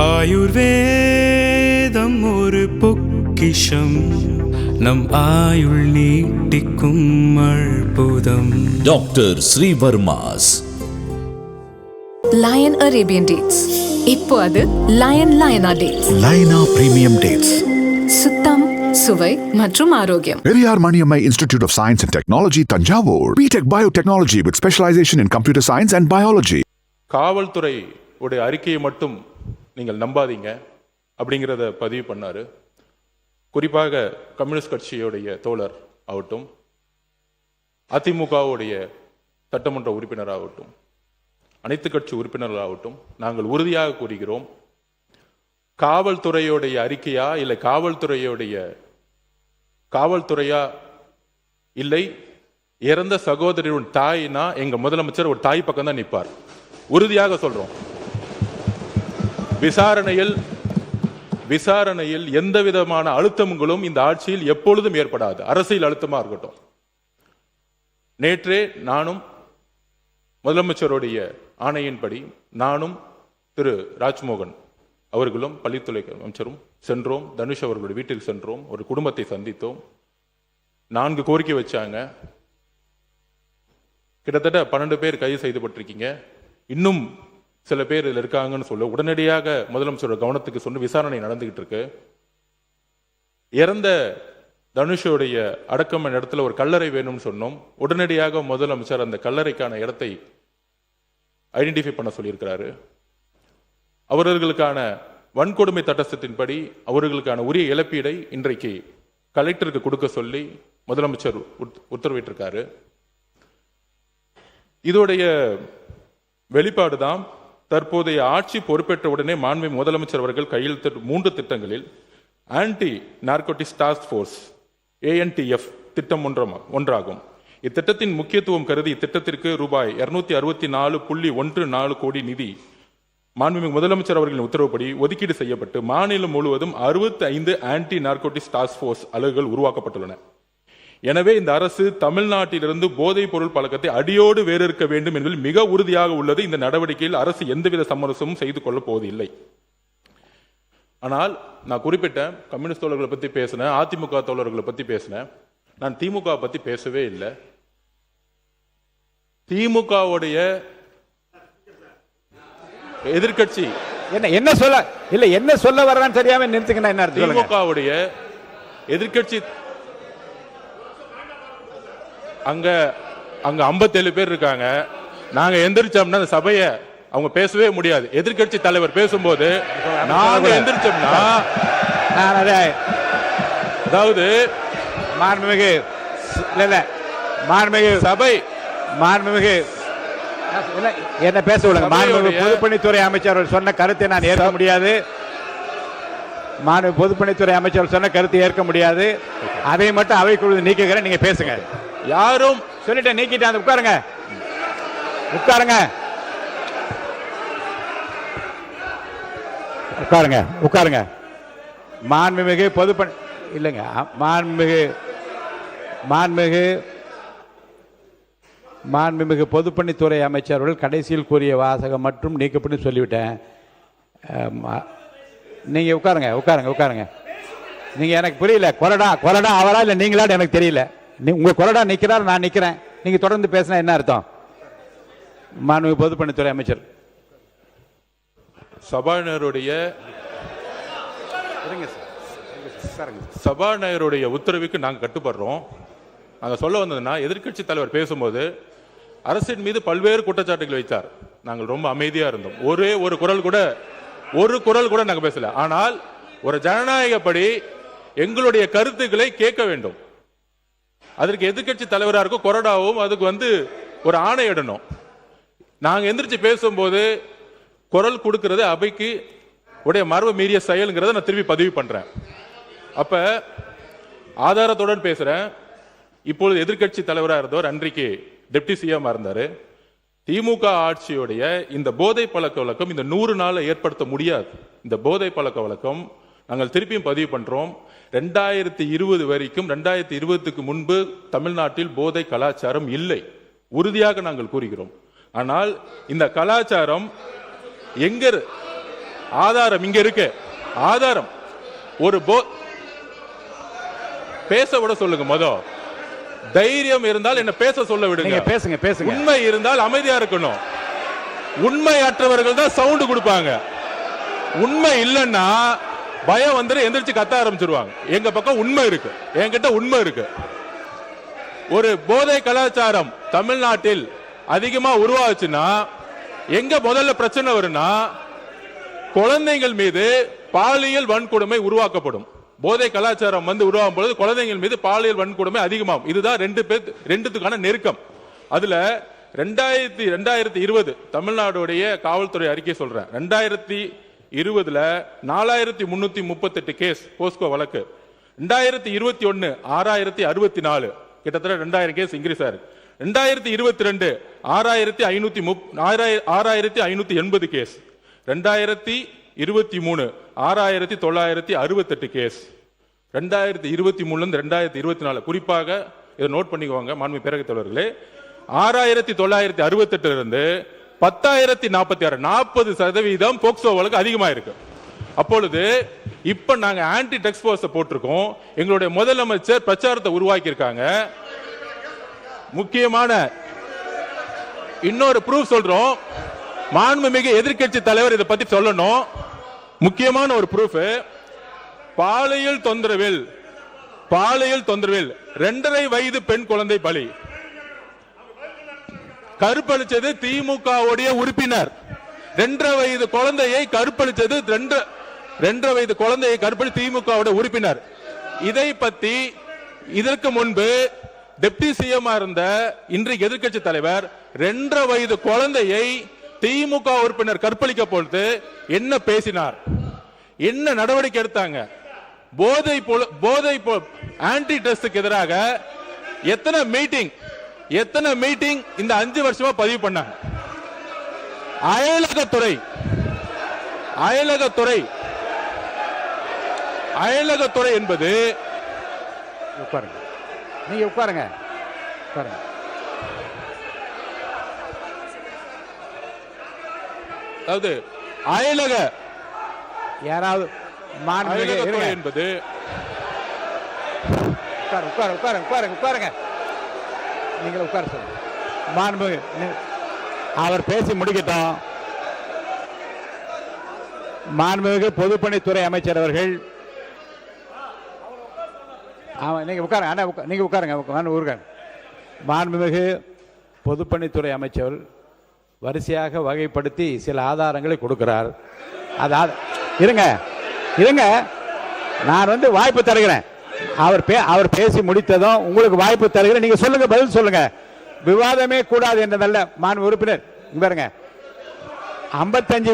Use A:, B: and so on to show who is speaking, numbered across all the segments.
A: ஆயுர்வேதம் ஒரு பொக்கிஷம், நம் ஆயுள் நீட்டிக்கும் அற்புதம்.
B: Doctor Srivarma's
C: lion Arabian dates. இப்போ அது லயனா டேட்ஸ்.
D: லயனா பிரீமியம் டேட்ஸ்.
C: சுத்தம், சுவை மற்றும் ஆரோக்கியம்.
D: Periyar Maniammai institute of science and technology, Thanjavur. BTech biotechnology with specialization in computer science and biology.
E: காவல்துறை உடைய அறிக்கையை மட்டும் நீங்கள் நம்பாதீங்க அப்படிங்கிறத பதிவு பண்ணாரு. குறிப்பாக கம்யூனிஸ்ட் கட்சியுடைய தோழர் ஆகட்டும், அதிமுகவுடைய சட்டமன்ற உறுப்பினராகட்டும், அனைத்து கட்சி உறுப்பினர்களாகட்டும், நாங்கள் உறுதியாக கூறுகிறோம், காவல்துறையுடைய அறிக்கையா இல்லை காவல்துறையா இல்லை இறந்த சகோதரியின் தாய்னா எங்க முதலமைச்சர் ஒரு தாய் பக்கம் தான் நிற்பார். உறுதியாக சொல்றோம். விசாரணையில் எந்த விதமான அழுத்தங்களும் இந்த ஆட்சியில் எப்பொழுதும் ஏற்படாது. அரசியல் அழுத்தமா இருக்கட்டும். நேற்றே நானும் முதலமைச்சருடைய ஆணையின்படி நானும் திரு ராஜ்மோகன் அவர்களும் பள்ளித்துறை அமைச்சரும் சென்றோம். தனுஷ் அவர்களுடைய வீட்டில் சென்றோம். ஒரு குடும்பத்தை சந்தித்தோம். 4 கோரிக்கை வச்சாங்க. கிட்டத்தட்ட 12 பேர் கைது செய்யப்பட்டிருக்கீங்க. இன்னும் சில பேர் இதில் இருக்காங்கன்னு சொல்ல உடனடியாக முதலமைச்சரோட கவனத்துக்கு சொன்ன விசாரணை நடந்துகிட்டு இருக்கு. இறந்த தனுஷோடைய அடக்கம் இடத்துல ஒரு கல்லறை வேணும்னு சொன்னோம். உடனடியாக முதலமைச்சர் அந்த கல்லறைக்கான இடத்தை ஐடென்டிஃபை பண்ண சொல்லியிருக்கிறாரு. அவர்களுக்கான வன்கொடுமை சட்டத்தின்படி அவர்களுக்கான உரிய இழப்பீடை இன்றைக்கு கலெக்டருக்கு கொடுக்க சொல்லி முதலமைச்சர் உத்தரவிட்டிருக்காரு. இதோடைய வெளிப்பாடுதான் தற்போதைய ஆட்சி பொறுப்பேற்ற உடனே மாண்புமிகு முதலமைச்சர் அவர்கள் கையெழுத்து 3 திட்டங்களில் anti narcotics task force ANTF திட்டம் ஒன்றாகும். இத்திட்டத்தின் முக்கியத்துவம் கருதி இத்திட்டத்திற்கு ரூபாய் 264.14 கோடி நிதி மாண்புமிகு முதலமைச்சர் அவர்களின் உத்தரவுப்படி ஒதுக்கீடு செய்யப்பட்டு மாநிலம் முழுவதும் 65 ஆன்டி நார்கோட்டிக்ஸ் டாஸ்க் ஃபோர்ஸ் அலகுகள் உருவாக்கப்பட்டுள்ளன. எனவே இந்த அரசு தமிழ்நாட்டிலிருந்து போதைப் பொருள் பழக்கத்தை அடியோடு வேறறுக்க வேண்டும் என்பதில் மிக உறுதியாக உள்ளது. இந்த நடவடிக்கையில் அரசு எந்தவித சமரசமும் செய்து கொள்ளப் போவதில்லை. ஆனால் நான் குறிப்பிட்ட கம்யூனிஸ்ட் தோழர்களை பற்றி பேசினேன், அதிமுக தோழர்களை பற்றி பேசினேன். நான் திமுக பற்றி பேசவே இல்லை. திமுகவுடைய எதிர்கட்சி
F: என்ன சொல்ல வர்றான்னு தெரியாம நிறுத்துக்கணும். என்ன
E: திமுகவுடைய எதிர்கட்சி அங்க 57 பேர் இருக்காங்க. நாங்க எந்திரிச்சோம்னா அந்த சபையை அவங்க பேசவே முடியாது. எதிர்கட்சி தலைவர் பேசும்போது நாங்க எந்திரிச்சோம்னா அதாவது
F: மாண்புமிகு சபை என்ன பேச விடுங்க. மாண்புமிகு பொதுப்பணித்துறை அமைச்சர் சொன்ன கருத்தை நான் ஏற்க முடியாது. மாண்புமிகு பொதுப்பணித்துறை அமைச்சர் சொன்ன கருத்தை ஏற்க முடியாது. அதை மட்டும் அவைக்குழு நீக்குகிறேன். நீங்க பேசுங்க.
E: யாரும்
F: சொல்லிட்டு நீக்கிட்டு உட்காருங்க. மாண்புமிகு பொதுப்பணி இல்லைங்க. மாண்புமிகு பொதுப்பணித்துறை அமைச்சர்கள் கடைசியில் கூறிய வாசகம் மற்றும் நீக்கப்பட்டு சொல்லிவிட்டேன். நீங்க உட்காருங்க. நீங்க எனக்கு புரியல. கொறடா அவரா இல்லை நீங்களான்னு எனக்கு தெரியல. உங்க கொறடா நிக்கிறார், நான் நிக்கிறேன். நீங்க தொடர்ந்து பேசினா என்ன அர்த்தம்? மாண்புமிகு பொதுப்பணித்துறை அமைச்சர்
E: சபாநாயகருடைய உத்தரவுக்கு நாங்கள் கட்டுப்படுறோம். நாங்கள் சொல்ல வந்ததுன்னா, எதிர்கட்சி தலைவர் பேசும்போது அரசின் மீது பல்வேறு குற்றச்சாட்டுகள் வைத்தார். நாங்கள் ரொம்ப அமைதியா இருந்தோம். ஒரு குரல் கூட நாங்கள் பேசல. ஆனால் ஒரு ஜனநாயகப்படி எங்களுடைய கருத்துக்களை கேட்க வேண்டும். அதற்கு எதிர்கட்சி தலைவராக இருக்கும் கொறடாவும் அதுக்கு ஒரு ஆணையிடணும். நாங்கள் எந்திரிச்சு பேசும்போது குரல் கொடுக்கிறது அவைக்கு உடைய மரபு மீறிய செயல்ங்கிறத நான் திரும்பி பதிவு பண்றேன். அப்ப ஆதாரத்துடன் பேசுறேன். இப்பொழுது எதிர்கட்சி தலைவராக இருந்தவர் அன்றைக்கு டெப்டி சிஎம் இருந்தாரு. திமுக ஆட்சியுடைய இந்த போதை பழக்க வழக்கம் இந்த 100 நாள் ஏற்படுத்த முடியாது. இந்த போதை பழக்க வழக்கம் நாங்கள் திருப்பியும் பதிவு பண்றோம். 2020 வரைக்கும் 2020க்கு முன்பு தமிழ்நாட்டில் போதை கலாச்சாரம் இல்லை, உறுதியாக நாங்கள் கூறுகிறோம். ஆனால் இந்த கலாச்சாரம் ஆதாரம் இங்க இருக்கு. ஆதாரம் ஒரு பேச விட சொல்லுங்க. தைரியம் இருந்தால் என்ன பேச சொல்ல விடுங்க.
F: பேசுங்க பேசுங்க.
E: உண்மை இருந்தால் அமைதியா இருக்கணும். உண்மையற்றவர்கள் தான் சவுண்ட் கொடுப்பாங்க. உண்மை இல்லைன்னா பயம் வந்து எந்திரிச்சு கத்த ஆரம்பிச்சிருவாங்க. எங்க பக்கம் உண்மை இருக்கு, என்கிட்ட உண்மை இருக்கு. ஒரு போதை கலாச்சாரம் தமிழ்நாட்டில் அதிகமா உருவாச்சுன்னா எங்க முதல்ல பிரச்சனை வரும்னா குழந்தைகள் மீது பாலியல் வன்கொடுமை உருவாக்கப்படும். போதை கலாச்சாரம் வந்து உருவாகும் பொழுது குழந்தைகள் மீது பாலியல் வன்கொடுமை அதிகமாகும். இதுதான் ரெண்டுத்துக்கான நெருக்கம். அதுல 2020 தமிழ்நாடுடைய காவல்துறை அறிக்கை சொல்றேன். 2020 4338 கேஸ் போஸ்கோ வழக்கு. 2021 6064, கிட்டத்தட்ட 2000 கேஸ் இன்க்ரீஸ் ஆயிருக்கு. 2022 6580 கேஸ். 2023 6968 கேஸ். 2023 2024 குறிப்பாக இதை நோட் பண்ணிக்குவாங்க மாண்புமிகு பேரவைத் தலைவர்களே. 6968 இருந்து 10,046 40% போக்சோ வழக்கு அதிகமா இருக்கு. அப்பொழுது இப்ப நாங்க ஆன்டி ட்ரக்ஸ் போர்ஸ் போட்டிருக்கோம். எங்களுடைய முதலமைச்சர் பிரச்சாரத்தை உருவாக்கி இருக்காங்க. முக்கியமான இன்னொரு ப்ரூஃப் சொல்றோம். மாண்புமிகு எதிர்க்கட்சி தலைவர் இதை பத்தி சொல்லணும். முக்கியமான ஒரு ப்ரூஃப், பாலியல் தொந்தரவில் 2.5 வயது பெண் குழந்தை பலி. கற்பழிச்சது திமுகவுடைய உறுப்பினர். 2.5 வயது குழந்தையை கற்பழிச்சது 2.5 வயது குழந்தையை கற்பழி திமுகவுடைய உறுப்பினர். இதை பத்தி இதற்கு முன்பு டெப்டி சிஎம் இருந்த இன்றைக்கு எதிர்க்கட்சி தலைவர் 2.5 வயது குழந்தையை திமுக உறுப்பினர் கற்பழிக்க பொழுது என்ன பேசினார், என்ன நடவடிக்கை எடுத்தாங்க? போதை ஆன்டி ட்ரக்ஸ்க்கு எதிராக எத்தனை மீட்டிங் இந்த 5 வருஷமா பதிவு பண்ணாங்க. அயலகத்துறை என்பது
F: உட்காருங்க, நீங்க உட்காருங்க.
E: அதாவது அயலக
F: யாராவது
E: அயலகத்துறை என்பது
F: உட்காருங்க. நீங்க உட்கார சொல்லுங்க. மாண்புமிகு அவர் பேசி முடிக்கட்டும். மாண்புமிகு பொதுப்பணித்துறை அமைச்சர் அவர்கள் நீங்க உட்காருங்க. நீங்க உட்காருங்க. மாண்புமிகு பொதுப்பணித்துறை அமைச்சர் வரிசையாக வகைப்படுத்தி சில ஆதாரங்களை கொடுக்கிறார். அதாவது இருங்க, நான் வந்து வாய்ப்பு தருகிறேன். அவர் பேசி முடித்ததும் உங்களுக்கு வாய்ப்பு தருகிறேன். நீங்க சொல்லுங்க, பதில் சொல்லுங்க. விவாதமே கூடாது என்றதல்ல. மாண்பு உறுப்பினர் பாருங்க, 55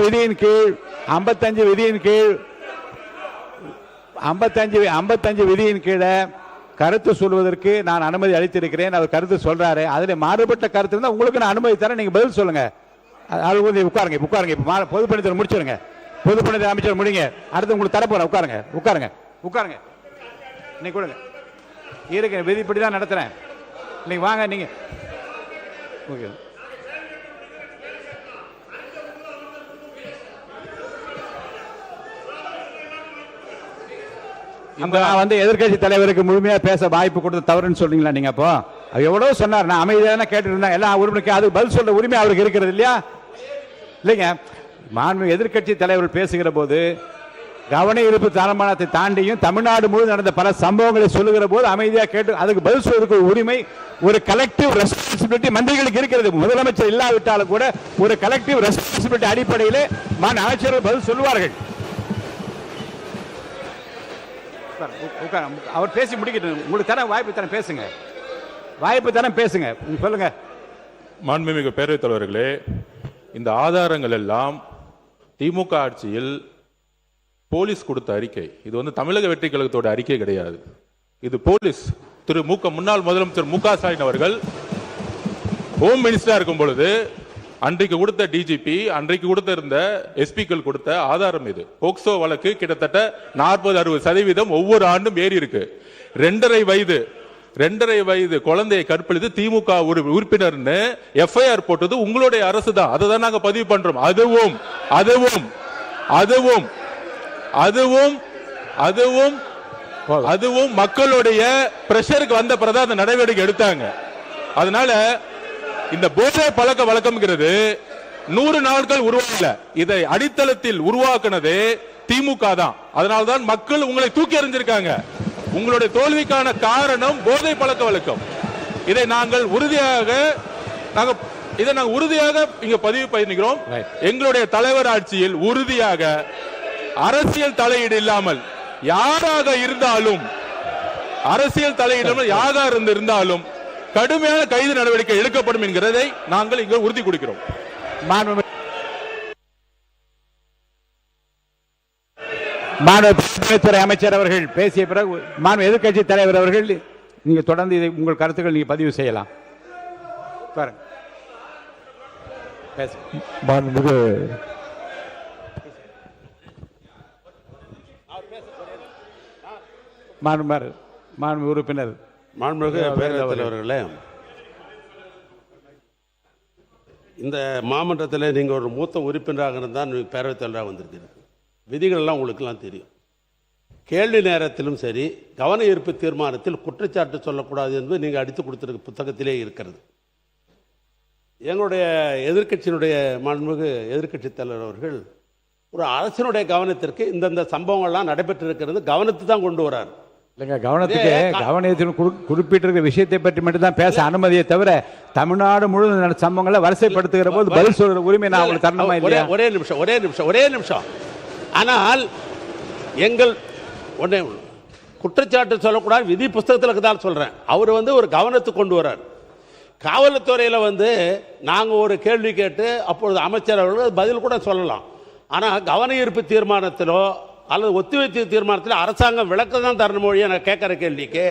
F: விதியின் கீழே கருத்து சொல்வதற்கு நான் அனுமதி அளித்திருக்கிறேன். அவர் கருத்து சொல்றாரு. அதில் மாறுபட்ட கருத்து இருந்தால் உங்களுக்கு நான் அனுமதி தரேன். நீங்க பதில் சொல்லுங்க. உட்காருங்க. இப்ப பொதுப்பணித்துறை முடிச்சிருங்க. பொதுப்பணித்துறை அமைச்சர் முடிங்க. அடுத்து உங்களுக்கு தரப்போறேன். உட்காருங்க. நீங்க கொடுங்க. இருக்க விதிப்படி தான் நடத்துறேன். நீங்க வாங்க. நீங்க நான் வந்து எதிர்கட்சி தலைவருக்கு முழுமையா பேச வாய்ப்பு கொடுத்த தவறுன்னு சொல்றீங்களா? நீங்க அப்போ எவ்வளவு சொன்னார். நான் அமைதியான கேட்டு இருந்தா எல்லா உறுப்பினருக்கு அது பதில் சொல்ற உரிமை அவருக்கு இருக்கிறது இல்லையா? இல்லைங்க. மாண்பு எதிர்கட்சி தலைவர் பேசுகிற போது கவன ஈர்ப்பு தீர்மானத்தை தாண்டியும் தமிழ்நாடு முழுவதும் நடந்த பல சம்பவங்களை சொல்லுகிற போது அமைதியா கேட்டு அதுக்கு பதில் சொல்வதற்கு உரிமை ஒரு கலெக்டிவ் ரெஸ்பான்சிபிலிட்டி மந்திரிகளுக்கு இருக்கிறது. முதலமைச்சர் இல்லாவிட்டாலும் கூட ஒரு கலெக்டிவ் ரெஸ்பான்சிபிலிட்டி அடிப்படையில் அமைச்சர்கள் பதில் சொல்லுவார்கள். அவர் பேசி முடிக்கட்டும். உங்களுக்கு தர வாய்ப்பு தர பேசுங்க. சொல்லுங்க.
E: மாண்புமிகு பேரவைத் தலைவர்களே, இந்த ஆதாரங்கள் எல்லாம் திமுக ஆட்சியில் போலீஸ் கொடுத்த அறிக்கை. இது வந்து தமிழக வெற்றி கழகத்தோட அறிக்கை கிடையாது. இது போலீஸ் முன்னாள் முதலமைச்சர் மு க ஸ்டாலின் அவர்கள் ஹோம் மினிஸ்டரா இருக்கும் பொழுது அன்றைக்கு கொடுத்த டிஜிபி, அன்றைக்கு கொடுத்த இருந்த எஸ்பிக்கள் கொடுத்த ஆதாரம். இது போக்சோ வழக்கு கிட்டத்தட்ட 40-60% ஒவ்வொரு ஆண்டும் ஏறி இருக்கு. 2.5 வயது குழந்தையை கற்பழித்து திமுக உறுப்பினர் எஃப்ஐஆர் போட்டது உங்களுடைய அரசு தான். அதை தான் நாங்க பதிவு பண்றோம். அதுவும் அதுவும் அதுவும் அதுவும் அதுவும் மக்களுடைய பிரஷருக்கு வந்த பிறகு அந்த நடவடிக்கை எடுத்தாங்க. அதனால இந்த போதை பழக்க வழக்கம்ங்கிறது 100 நாட்கள் உருவாக்கல, இதை அடித்தளத்தில் உருவாக்குனது திமுக தான். அதனால்தான் மக்கள் உங்களை தூக்கி எறிஞ்சிருக்காங்க. உங்களுடைய தோல்விக்கான காரணம் போதை பழக்க வழக்கம். இதை நாங்கள் உறுதியாக இங்க பதிவு பண்ணிக்கிறோம். எங்களுடைய தலைவர் ஆட்சியில் உறுதியாக அரசியல் தலையீடு இல்லாமல் யாராக இருந்தாலும் கடுமையான கைது நடவடிக்கை எடுக்கப்படும் என்கிறதை நாங்கள் இங்கு உறுதி கொடுக்கிறோம்.
F: மாண்புமிகு அமைச்சர் அவர்கள் பேசிய பிறகு மாண்பு எதிர்க்கட்சி தலைவர் அவர்கள் நீங்க தொடர்ந்து இதை உங்கள் கருத்துக்கள் நீங்க பதிவு செய்யலாம். மாண்புமிகு உறுப்பினர்
G: மாண்புமிகு பேரவைத் தலைவர்களே, இந்த மாமன்றத்தில் நீங்கள் ஒரு மூத்த உறுப்பினராக இருந்தால் பேரவைத் தலைவராக வந்திருக்கிறீர்கள். விதிகள் எல்லாம் உங்களுக்கெல்லாம் தெரியும். கேள்வி நேரத்திலும் சரி, கவன ஈர்ப்பு தீர்மானத்தில் குற்றச்சாட்டு சொல்லக்கூடாது என்பது நீங்கள் அடித்து கொடுத்திருக்க புத்தகத்திலே இருக்கிறது. எங்களுடைய எதிர்க்கட்சியினுடைய மாண்புமிகு எதிர்க்கட்சி தலைவர் அவர்கள் ஒரு அரசினுடைய கவனத்திற்கு இந்தந்த சம்பவங்கள்லாம் நடைபெற்றிருக்கிறது கவனத்தை தான் கொண்டு வரார்.
F: இல்லைங்க, கவனத்தில் குறிப்பிட்டிருக்கிற விஷயத்தை பற்றி மட்டும்தான் பேச அனுமதியை தவிர தமிழ்நாடு முழுவதும் சம்பவங்களை வரிசைப்படுத்துகிற போது பதில் சொல்ற உரிமை நான் உங்களுக்கு தரணுமா இல்லையா?
G: ஒரே நிமிஷம். ஆனால் எங்கள் ஒன்னே குற்றச்சாட்டு சொல்லக்கூடாது, விதி புஸ்தகத்தில் தான் சொல்றேன். அவர் ஒரு கவனத்துக்கு கொண்டு வர்றார். காவல்துறையில் நாங்கள் ஒரு கேள்வி கேட்டு அப்பொழுது அமைச்சர் அவர்கள் பதில் கூட சொல்லலாம். ஆனால் கவன ஈர்ப்பு தீர்மானத்திலோ அல்லது ஒத்திவைப்பு தீர்மானத்தில் அரசாங்கம் விளக்கம் தான் தரணும் மொழியை நான் கேட்குற கேள்விக்கு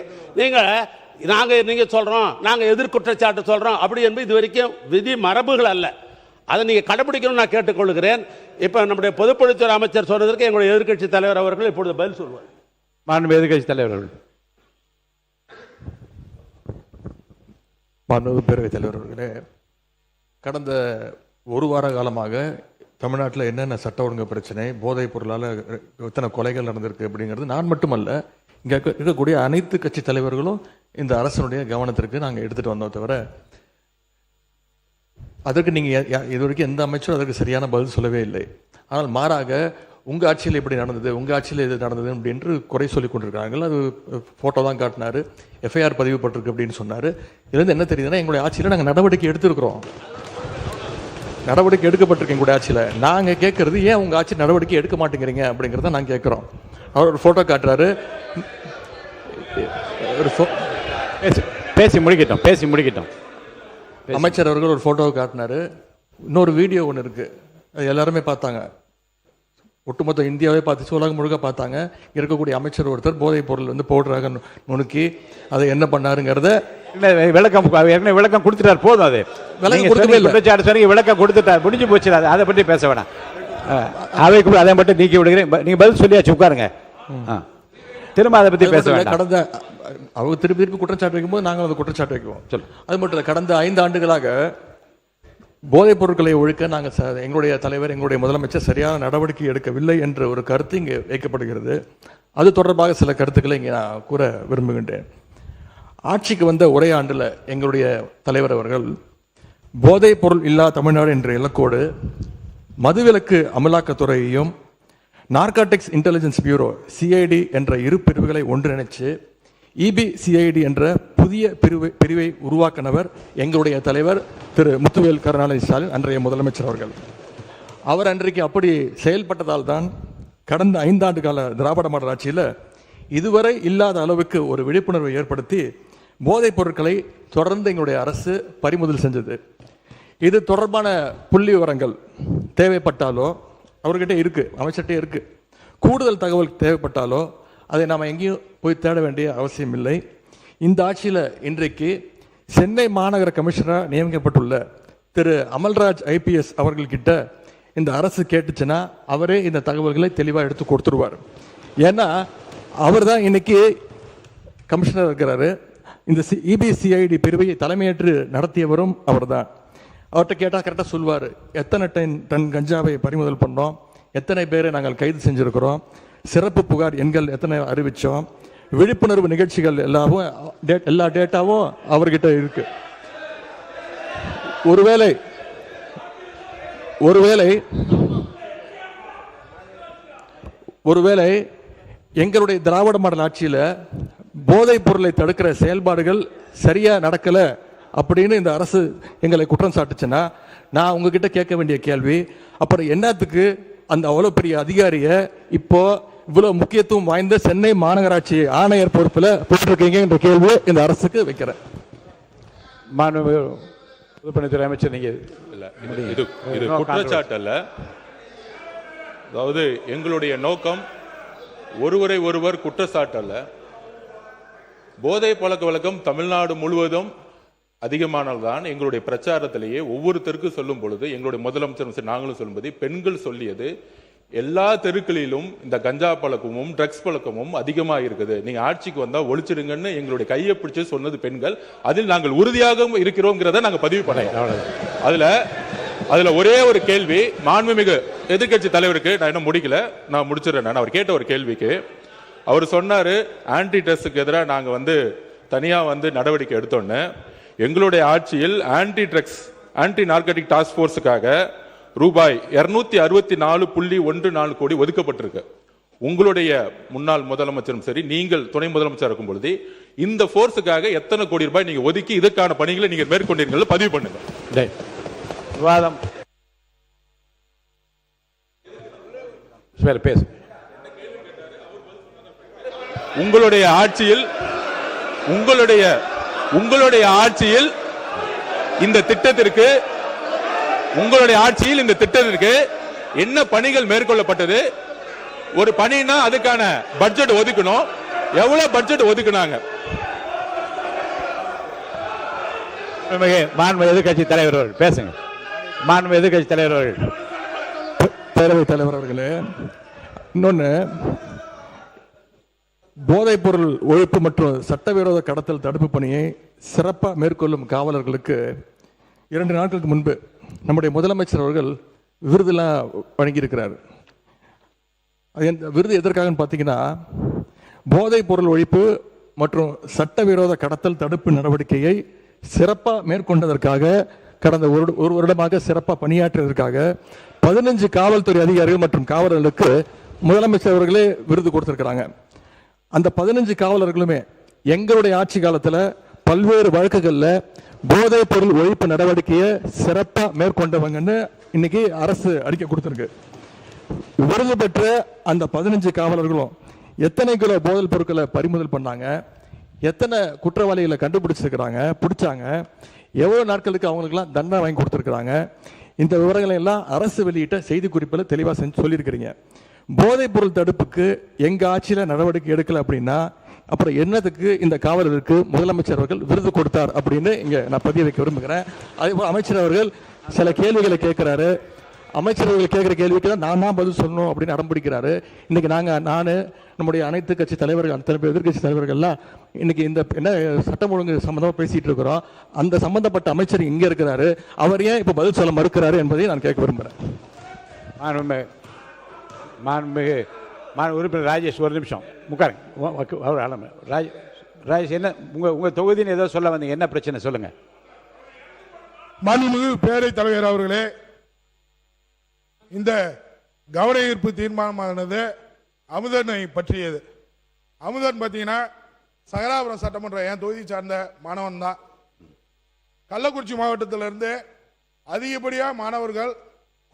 G: நீங்கள் சொல்கிறோம், நாங்கள் எதிர்குற்றச்சாட்டு சொல்கிறோம் அப்படி என்பது இது வரைக்கும் விதி மரபுகள் அல்ல. அதை நீங்கள் கடைபிடிக்கணும்னு நான் கேட்டுக்கொள்கிறேன். இப்போ நம்முடைய பொதுப்பணித்துறை அமைச்சர் சொன்னதற்கு எங்களுடைய எதிர்க்கட்சி தலைவர் அவர்கள் இப்பொழுது பதில் சொல்வார்.
F: மாண்புமிகு எதிர்க்கட்சி தலைவர் அவர்கள்.
H: மாண்புமிகு பேரவைத் தலைவர் அவர்களே, கடந்த ஒரு வார காலமாக தமிழ்நாட்டில் என்னென்ன சட்ட ஒழுங்கு பிரச்சனை, போதைப் பொருளால் எத்தனை கொலைகள் நடந்திருக்கு அப்படிங்கிறது நான் மட்டுமல்ல, இங்கே இருக்கக்கூடிய அனைத்து கட்சி தலைவர்களும் இந்த அரசனுடைய கவனத்திற்கு நாங்கள் எடுத்துகிட்டு வந்தோம். தவிர அதற்கு நீங்கள் இது வரைக்கும் எந்த அமைச்சரும் அதற்கு சரியான பதில் சொல்லவே இல்லை. ஆனால் மாறாக உங்கள் ஆட்சியில் இப்படி நடந்தது, உங்கள் ஆட்சியில் இது நடந்தது அப்படின்று குறை சொல்லி கொண்டிருக்கிறாங்க. அது ஃபோட்டோ தான் காட்டினார், எஃப்ஐஆர் பதிவு பட்டிருக்கு அப்படின்னு சொன்னார். இதுலேருந்து என்ன தெரியுதுன்னா, எங்களுடைய ஆட்சியில் நாங்கள் நடவடிக்கை எடுத்திருக்கிறோம், நடவடிக்கை எடுக்கப்பட்டிருக்கு எங்களுடைய ஆட்சியில். நாங்கள் கேட்கறது ஏன் உங்கள் ஆட்சி நடவடிக்கை எடுக்க மாட்டேங்கிறீங்க அப்படிங்கிறத நாங்கள் கேட்குறோம். அவர் ஒரு ஃபோட்டோ காட்டுறாரு.
F: பேசி முடிக்கட்டும்.
H: அமைச்சர் அவர்கள் ஒரு ஃபோட்டோவை காட்டினாரு. இன்னொரு வீடியோ ஒன்று இருக்குது, அது எல்லாருமே பார்த்தாங்க, ஒட்டுமொத்த இந்தியாவே பார்த்துச்சு, உலகம் முழுக்க பார்த்தாங்க. இருக்கக்கூடிய அமைச்சர் ஒருத்தர் போதைப் பொருள் பவுடராக நுணுக்கி அதை என்ன பண்ணாருங்கிறத
F: விளக்கம் கொடுத்துட்டார். போதும், அது விளக்கம் கொடுத்துட்டார், முடிஞ்சு போச்சு. அதை பற்றி பேச வேணாம். அவைக்குள்ள அதை மட்டும் நீக்கி விடுகிறேன். நீங்க பதில் சொல்லியாச்சு, உட்காருங்க. திரும்ப அதை பற்றி பேச வேண்டாம்.
H: கடந்த அவங்க திருப்பி குற்றச்சாட்டு வைக்கும்போது நாங்கள் அதை குற்றச்சாட்டு வைக்குவோம். அது மட்டும் இல்லை, கடந்த 5 ஆண்டுகளாக போதைப் பொருட்களை ஒழிக்க நாங்கள் எங்களுடைய தலைவர், எங்களுடைய முதலமைச்சர் சரியான நடவடிக்கை எடுக்கவில்லை என்ற ஒரு கருத்து இங்கே வைக்கப்படுகிறது. அது தொடர்பாக சில கருத்துக்களை இங்கே நான் கூற விரும்புகின்றேன். ஆட்சிக்கு வந்த ஒரே ஆண்டில் எங்களுடைய தலைவர் அவர்கள் போதைப் பொருள் இல்லா தமிழ்நாடு என்ற இலக்கோடு மதுவிலக்கு அமலாக்கத்துறையையும் நார்காட்டிக்ஸ் இன்டெலிஜென்ஸ் பியூரோ சிஐடி என்ற இரு பிரிவுகளை ஒன்றிணைச்சு இபிசிஐடி என்ற புதிய பிரிவை உருவாக்கினவர் எங்களுடைய தலைவர் திரு முத்துவேல் கருணாநிதி ஸ்டாலின், அன்றைய முதலமைச்சர் அவர்கள். அவர் அன்றைக்கு அப்படி செயல்பட்டதால் தான் கடந்த 5 ஆண்டு கால திராவிட மாடல் ஆட்சியில் இதுவரை இல்லாத அளவுக்கு ஒரு விழிப்புணர்வை ஏற்படுத்தி போதைப் பொருட்களை தொடர்ந்து எங்களுடைய அரசு பறிமுதல் செஞ்சது. இது தொடர்பான புள்ளி விவரங்கள் தேவைப்பட்டாலோ அவர்கிட்ட இருக்குது, அமைச்சர்கிட்ட இருக்குது. கூடுதல் தகவல் தேவைப்பட்டாலோ அதை நாம் எங்கேயும் போய் தேட வேண்டிய அவசியம் இல்லை. இந்த ஆட்சியில் இன்றைக்கு சென்னை மாநகர கமிஷனராக நியமிக்கப்பட்டுள்ள திரு அமல்ராஜ் ஐபிஎஸ் அவர்கள்கிட்ட இந்த அரசு கேட்டுச்சுன்னா அவரே இந்த தகவல்களை தெளிவாக எடுத்து கொடுத்துருவார். ஏன்னா அவர் தான் இன்னைக்கு கமிஷனர் இருக்கிறாரு. இந்த இபிசிஐடி பிரிவை தலைமையேற்று நடத்தியவரும் அவர் தான். அவர்கிட்ட கேட்டால் கரெக்டாக சொல்வார், எத்தனை டன் கஞ்சாவை பறிமுதல் பண்ணோம், எத்தனை பேரை நாங்கள் கைது செஞ்சிருக்கிறோம், சிறப்பு புகார் எண்கள் எத்தனை அறிவித்தோம், விழிப்புணர்வு நிகழ்ச்சிகள் எல்லா டேட்டாவும் அவர்கிட்ட இருக்கு. ஒருவேளை எங்களுடைய திராவிட மாடல் ஆட்சியில் போதைப் பொருளை தடுக்கிற செயல்பாடுகள் சரியா நடக்கல அப்படின்னு இந்த அரசு எங்களை குற்றம் சாட்டுச்சுன்னா, நான் உங்ககிட்ட கேட்க வேண்டிய கேள்வி, அப்புறம் என்னத்துக்கு அந்த அவ்வளோ பெரிய அதிகாரியை இப்போ இவ்வளவு முக்கியத்துவம் வாய்ந்த சென்னை மாநகராட்சி ஆணையர் பொறுப்பில் போட்டிருக்கீங்க என்ற கேள்வி இந்த அரசுக்கு வைக்கிறேன்.
F: பொதுப்பணித்துறை அமைச்சர், நீங்க
E: இது குற்றச்சாட்டு அல்ல. அதாவது எங்களுடைய நோக்கம் ஒருவரை ஒருவர் குற்றச்சாட்டு அல்ல. போதை பழக்க வழக்கம் தமிழ்நாடு முழுவதும் அதிகமானதுதான். எங்களுடைய பிரச்சாரத்திலேயே ஒவ்வொருத்தருக்கும் சொல்லும் பொழுது எங்களுடைய முதலமைச்சர் நாங்களும் சொல்லும்போது பெண்கள் சொல்லியது எல்லா தெருக்களிலும் இந்த கஞ்சா பழக்கமும் ட்ரக்ஸ் பழக்கமும் அதிகமாக இருக்குது, நீங்க ஆட்சிக்கு வந்தா ஒழிச்சிடுங்கன்னு எங்களுடைய கையை பிடிச்சு சொன்னது பெண்கள். அதில் நாங்கள் உறுதியாக இருக்கிறோங்கிறத நாங்க பதிவு பண்ணோம். அதுல ஒரே ஒரு கேள்வி மாண்புமிகு எதிர்க்கட்சி தலைவருக்கு, நான் இன்னும் முடிக்கல, நான் முடிச்சிடறேன். அவர் கேட்ட ஒரு கேள்விக்கு அவர் சொன்னாரு, ஆன்டி ட்ரக்ஸுக்கு எதிராக நாங்க தனியா நடவடிக்கை எடுத்தோன்னு. எங்களுடைய ஆட்சியில் ஆன்டி ட்ரக்ஸ் ஆன்டி நார்கட்டிக் டாஸ்க் போர்ஸுக்காக ரூபாய் 264.14 கோடி ஒதுக்கப்பட்டிருக்கு. உங்களுடைய முன்னாள் முதலமைச்சரும் சரி, நீங்கள் துணை முதலமைச்சர் இருக்கும் பொழுது இந்த போர்ஸுக்காக எத்தனை கோடி ரூபாய் நீங்க ஒதுக்கி இதற்கான பணிகளை நீங்க மேற்கொண்டீர்கள் பதிவு பண்ணுங்க.
F: விவாதம் பேசு.
E: உங்களுடைய ஆட்சியில் இந்த திட்டத்திற்கு என்ன பணிகள் மேற்கொள்ளப்பட்டது? ஒரு பணினா அதுக்கான பட்ஜெட் ஒதுக்கணும். எவ்வளவு பட்ஜெட் ஒதுக்குனாங்க?
F: மாண்பு எதிர்கட்சி தலைவர் அவர்கள் பேசுங்க. மாண்பு எதிர்கட்சி தலைவர் அவர்கள்.
H: பேரவைத் தலைவர் அவர்களே, இன்னொன்று, போதைப் பொருள் ஒழிப்பு மற்றும் சட்டவிரோத கடத்தல் தடுப்பு பணியை சிறப்பாக மேற்கொள்ளும் காவலர்களுக்கு 2 நாட்களுக்கு முன்பு நம்முடைய முதலமைச்சர் அவர்கள் விருதுலாம் வழங்கியிருக்கிறார். விருது எதற்காகன்னு பார்த்தீங்கன்னா, போதைப் பொருள் ஒழிப்பு மற்றும் சட்டவிரோத கடத்தல் தடுப்பு நடவடிக்கையை சிறப்பாக மேற்கொண்டதற்காக, கடந்த ஒரு வருடமாக சிறப்பாக பணியாற்றியதற்காக 15 காவல்துறை அதிகாரிகள் மற்றும் காவலர்களுக்கு முதலமைச்சர் அவர்களே விருது கொடுத்திருக்கிறாங்க. அந்த 15 காவலர்களுமே எங்களுடைய ஆட்சி காலத்தில் பல்வேறு வழக்குகளில் போதைப் பொருள் ஒழிப்பு நடவடிக்கையை சிறப்பாக மேற்கொண்டவங்கன்னு இன்னைக்கு அரசு அறிக்கை கொடுத்திருக்கு. விருது பெற்ற அந்த 15 காவலர்களும் எத்தனை கிலோ போதைப் பொருட்களை பறிமுதல் பண்ணாங்க, எத்தனை குற்றவாளிகளை பிடிச்சாங்க, எவ்வளவு நாட்களுக்கு அவங்களுக்குலாம் தண்டனை வாங்கி கொடுத்துருக்குறாங்க, இந்த விவரங்களை எல்லாம் அரசு வெளியிட்ட செய்தி குறிப்பில் தெளிவாக சொல்லியிருக்கிறீங்க. போதைப் பொருள் தடுப்புக்கு எங்க ஆட்சியில நடவடிக்கை எடுக்கல அப்படின்னா அப்புறம் என்னதுக்கு இந்த காவலருக்கு முதலமைச்சர் அவர்கள் விருது கொடுத்தார் அப்படின்னு இங்க நான் பதிய வைக்க விரும்புகிறேன். அதேபோல் அமைச்சர் அவர்கள் சில கேள்விகளை கேட்கிறாரு. அமைச்சர் அவர்கள் கேட்கிற கேள்விக்கு தான் நான் தான் பதில் சொல்லணும் அப்படின்னு அடம்பிடிக்கிறாரு. இன்னைக்கு நான் நம்முடைய அனைத்து கட்சி தலைவர்கள், அத்தனை பேர் எதிர்கட்சி தலைவர்கள்லாம் இன்னைக்கு இந்த என்ன சட்டம் ஒழுங்கு சம்பந்தமாக பேசிட்டு இருக்கிறோம். அந்த சம்பந்தப்பட்ட அமைச்சர் இங்க இருக்கிறாரு, அவர் ஏன் இப்ப பதில் சொல்ல மறுக்கிறாரு என்பதை நான் கேட்க விரும்புகிறேன்.
F: உறுப்பினர் ராஜேஷ், ஒரு நிமிஷம் உட்காருங்க. ராஜேஷ், என்ன உங்க தொகுதின்னு ஏதோ சொல்ல வந்தீங்க, என்ன பிரச்சனை சொல்லுங்க.
I: மாண்புமிகு பேரவைத் தலைவர் அவர்களே, இந்த கவன ஈர்ப்பு தீர்மானமானது அமுதனை பற்றியது. அமுதன் பார்த்தீங்கன்னா சகலாபுரம் சட்டமன்ற என் தொகுதி சார்ந்த மாணவன் தான். கள்ளக்குறிச்சி மாவட்டத்திலிருந்து அதிகப்படியாக மாணவர்கள்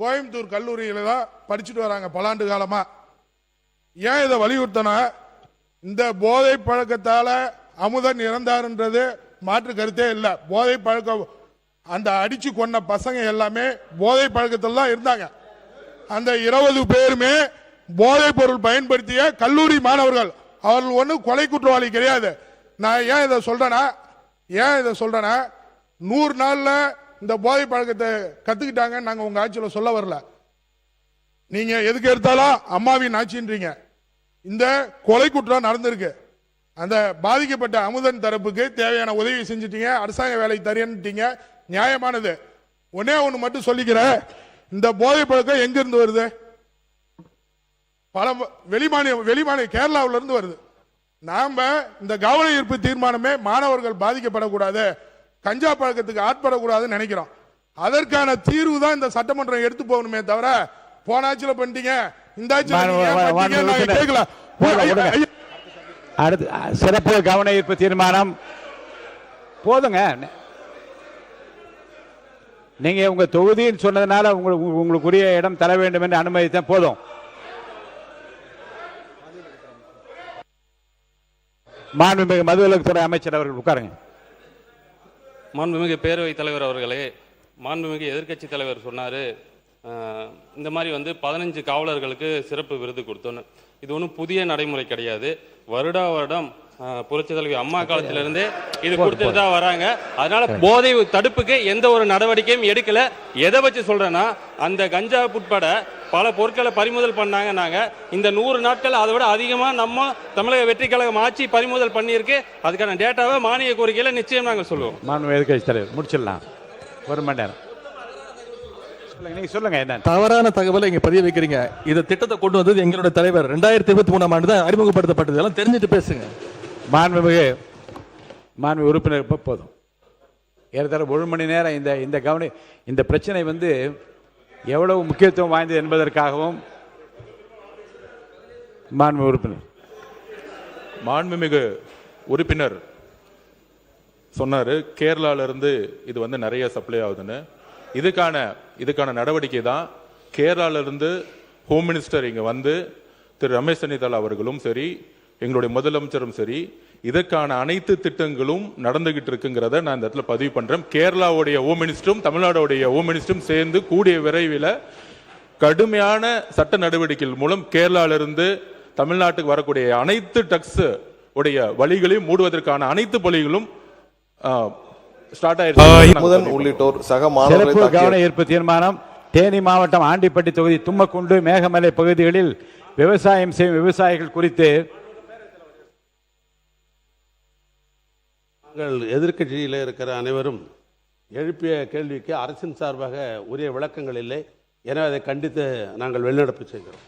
I: கோயம்புத்தூர் கல்லூரியில் தான் படிச்சுட்டு வராங்க பல ஆண்டு காலமா. ஏன் இதை வலியுறுத்தனா, இந்த போதை பழக்கத்தால அமுதன் இறந்தாருன்றது மாற்று கருத்தே இல்லை. போதை பழக்கம், அந்த அடிச்சு கொண்ட பசங்க எல்லாமே போதை பழக்கத்தில் தான் இருந்தாங்க. அந்த 20 பேருமே போதைப் பொருள் பயன்படுத்திய கல்லூரி மாணவர்கள். அவர்கள் ஒன்றும் கொலை குற்றவாளி கிடையாது. நான் ஏன் இதை சொல்றேன்னா 100 நாள்ல இந்த போதை பழக்கத்தை கத்துக்கிட்டாங்க. நாங்க உங்க ஆட்சியில் சொல்ல வரல. நீங்க எதுக்கு எடுத்தாலும் அம்மாவின் ஆட்சின்றீங்க. இந்த கொலை குற்றம் நடந்திருக்கு. அந்த பாதிக்கப்பட்ட அமுதன் தரப்புக்கு தேவையான உதவி செஞ்சுட்டீங்க, அரசாங்க வேலை தரேன்னுட்டீங்க, நியாயமானது. ஒன்னே ஒன்று மட்டும் சொல்லிக்கிறேன், இந்த போதை பழக்கம் எங்கிருந்து வருது? பல வெளிமாநில கேரளாவில இருந்து வருது. நாம இந்த கவன ஈர்ப்பு தீர்மானமே மாணவர்கள் பாதிக்கப்படக்கூடாது, கஞ்சா பழக்கத்துக்கு ஆட்படக்கூடாதுன்னு நினைக்கிறோம். அதற்கான தீர்வு தான் இந்த சட்டமன்றம் எடுத்து போகணுமே தவிர போன ஆட்சியில் பண்ணிட்டீங்க இந்த ஆட்சியில்
F: அடுத்து சிறப்பு கவன ஈர்ப்பு தீர்மானம் போதுங்க. நீங்க உங்க தொகுதின்னு சொன்னதுனால உங்களுக்குரிய இடம் தர வேண்டும் என்று அனுமதித்தான் போதும். மாண்புமிகு மதுவிலக்குத்துறை அமைச்சர் அவர்கள் உட்காருங்க.
J: மாண்புமிகு பேரவைத் தலைவர் அவர்களே, மாண்புமிகு எதிர்க்கட்சி தலைவர் சொன்னார் இந்த மாதிரி 15 காவலர்களுக்கு சிறப்பு விருது கொடுத்தோன்னு. இது ஒன்றும் புதிய நடைமுறை கிடையாது. வருடா வருடம் புரட்சி தலைவி அம்மா காலத்திலிருந்தே இது கொடுத்துட்டு தான் வராங்க. அதனால போதை தடுப்புக்கு எந்த ஒரு நடவடிக்கையும் எடுக்கல. எதை வச்சு சொல்றேன்னா, அந்த கஞ்சா உட்பட பல பொருட்களை பறிமுதல் பண்ணாங்க. நாங்க இந்த 100 நாட்கள் அதை விட அதிகமா நம்ம தமிழக வெற்றி கழகம் ஆட்சி பறிமுதல் பண்ணியிருக்கு. அதுக்கான டேட்டாவை மானிய கோரிக்கையில நிச்சயம் நாங்கள் சொல்லுவோம்.
F: மாண்புமிகு எதிர்க்கட்சி தலைவர் முடிச்சிடலாம். 1 மணி நேரம் நீங்க சொல்லுங்க. என்ன
H: தவறான தகவலை இங்க பதிய வைக்கிறீங்க? இந்த திட்டத்தை கொண்டு வந்தது எங்களுடைய தலைவர் 2023ஆம் ஆண்டு தான் அறிமுகப்படுத்தப்பட்டது. எல்லாம் தெரிஞ்சுட்டு பேசுங்க.
F: மாண்புமிகு உறுப்பினர் போதும். ஏறத்தாழ 1 மணி நேரம் இந்த பிரச்சனை எவ்வளவு முக்கியத்துவம் வாய்ந்தது என்பதற்காகவும்
E: மாண்புமிகு உறுப்பினர் சொன்னாரு கேரளால இருந்து இது நிறைய சப்ளை ஆகுதுன்னு. இதுக்கான நடவடிக்கை தான் கேரளால இருந்து ஹோம் மினிஸ்டர் இங்க திரு ரமேஷ் சென்னிதால் அவர்களும் சரி, எங்களுடைய முதலமைச்சரும் சரி, இதற்கான அனைத்து திட்டங்களும் நடந்துகிட்டு இருக்குங்கிறத நான் இந்த இடத்துல பதிவு பண்றேன். கேரளாவுடைய ஹோம் மினிஸ்டரும் தமிழ்நாடுடைய ஹோம் மினிஸ்டரும் சேர்ந்து கூடிய விரைவில் கடுமையான சட்ட நடவடிக்கைகள் மூலம் கேரளால இருந்து தமிழ்நாட்டுக்கு வரக்கூடிய அனைத்து டக்ஸ் உடைய வழிகளையும் மூடுவதற்கான அனைத்து பணிகளும் ஸ்டார்ட் ஆயிடுச்சு.
K: உள்ளிட்டோர் சக
F: சிறப்பு கவன ஈர்ப்பு தீர்மானம். தேனி மாவட்டம் ஆண்டிப்பட்டி தொகுதி தும்மக்குண்டு மேகமலை பகுதிகளில் விவசாயம் செய்யும் விவசாயிகள் குறித்து
G: எதிர்க்கட்சியில் இருக்கிற அனைவரும் எழுப்பிய கேள்விக்கு அரசின் சார்பாக உரிய விளக்கங்கள் இல்லை. எனவே அதை கண்டித்து நாங்கள் வெளிநடப்பு செய்கிறோம்.